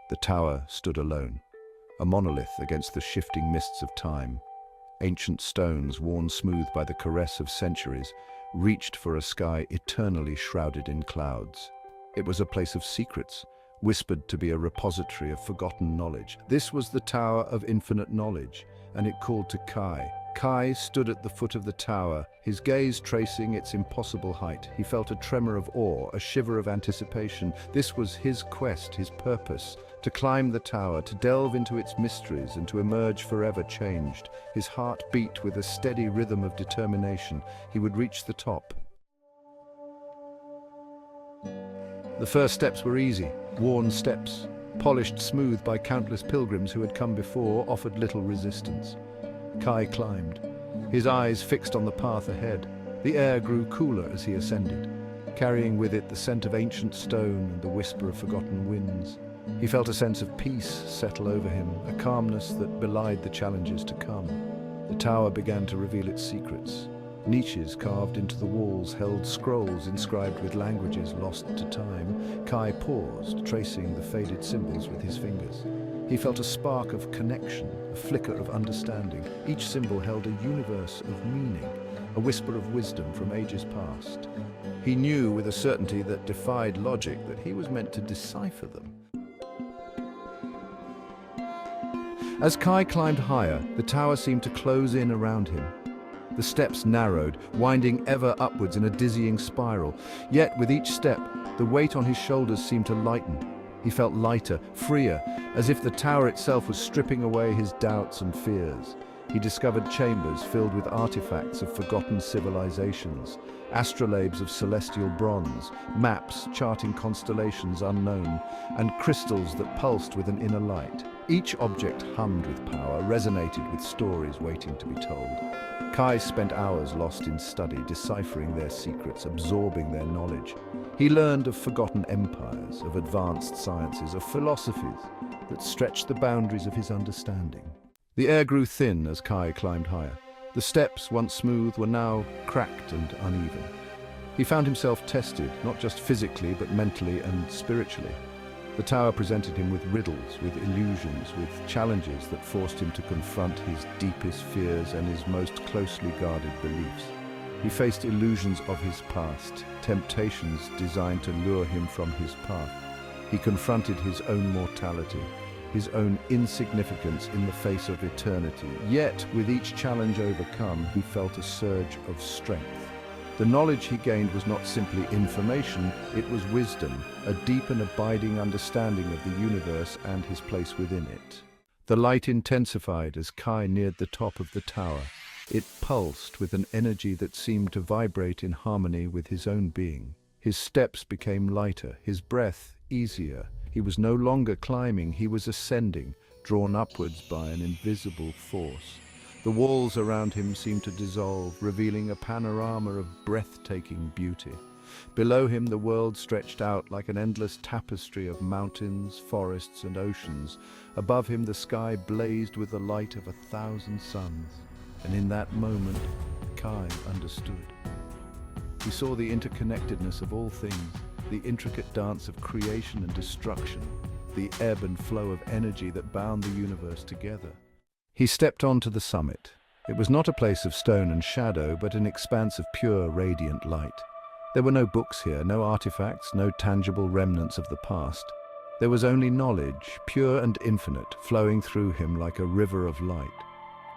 The tower stood alone, a monolith against the shifting mists of time. Ancient stones, worn smooth by the caress of centuries, reached for a sky eternally shrouded in clouds. It was a place of secrets, whispered to be a repository of forgotten knowledge. This was the Tower of Infinite Knowledge, and it called to Kai. Kai stood at the foot of the tower, his gaze tracing its impossible height. He felt a tremor of awe, a shiver of anticipation. This was his quest, his purpose, to climb the tower, to delve into its mysteries, and to emerge forever changed. His heart beat with a steady rhythm of determination. He would reach the top. The first steps were easy, worn steps, polished smooth by countless pilgrims who had come before, offered little resistance. Kai climbed, his eyes fixed on the path ahead. The air grew cooler as he ascended, carrying with it the scent of ancient stone and the whisper of forgotten winds. He felt a sense of peace settle over him, a calmness that belied the challenges to come. The tower began to reveal its secrets. Niches carved into the walls held scrolls inscribed with languages lost to time. Kai paused, tracing the faded symbols with his fingers. He felt a spark of connection, a flicker of understanding. Each symbol held a universe of meaning, a whisper of wisdom from ages past. He knew with a certainty that defied logic that he was meant to decipher them. As Kai climbed higher, the tower seemed to close in around him. The steps narrowed, winding ever upwards in a dizzying spiral. Yet, with each step, the weight on his shoulders seemed to lighten. He felt lighter, freer, as if the tower itself was stripping away his doubts and fears. He discovered chambers filled with artifacts of forgotten civilizations, astrolabes of celestial bronze, maps charting constellations unknown, and crystals that pulsed with an inner light. Each object hummed with power, resonated with stories waiting to be told. Kai spent hours lost in study, deciphering their secrets, absorbing their knowledge. He learned of forgotten empires, of advanced sciences, of philosophies that stretched the boundaries of his understanding. The air grew thin as Kai climbed higher. The steps, once smooth, were now cracked and uneven. He found himself tested, not just physically, but mentally and spiritually. The tower presented him with riddles, with illusions, with challenges that forced him to confront his deepest fears and his most closely guarded beliefs. He faced illusions of his past, temptations designed to lure him from his path. He confronted his own mortality, his own insignificance in the face of eternity. Yet, with each challenge overcome, he felt a surge of strength. The knowledge he gained was not simply information, it was wisdom, a deep and abiding understanding of the universe and his place within it. The light intensified as Kai neared the top of the tower. It pulsed with an energy that seemed to vibrate in harmony with his own being. His steps became lighter, his breath easier. He was no longer climbing, he was ascending, drawn upwards by an invisible force. The walls around him seemed to dissolve, revealing a panorama of breathtaking beauty. Below him, the world stretched out like an endless tapestry of mountains, forests, and oceans. Above him, the sky blazed with the light of 1,000 suns. And in that moment, Kai understood. He saw the interconnectedness of all things, the intricate dance of creation and destruction, the ebb and flow of energy that bound the universe together. He stepped onto the summit. It was not a place of stone and shadow, but an expanse of pure, radiant light. There were no books here, no artifacts, no tangible remnants of the past. There was only knowledge, pure and infinite, flowing through him like a river of light.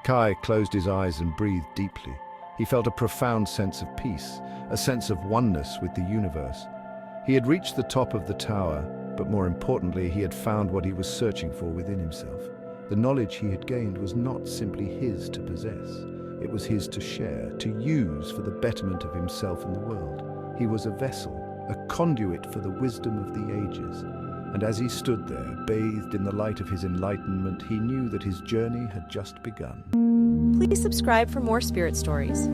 Kai closed his eyes and breathed deeply. He felt a profound sense of peace, a sense of oneness with the universe. He had reached the top of the tower, but more importantly, he had found what he was searching for within himself. The knowledge he had gained was not simply his to possess. It was his to share, to use for the betterment of himself and the world. He was a vessel, a conduit for the wisdom of the ages. And as he stood there, bathed in the light of his enlightenment, he knew that his journey had just begun. Please subscribe for more spirit stories.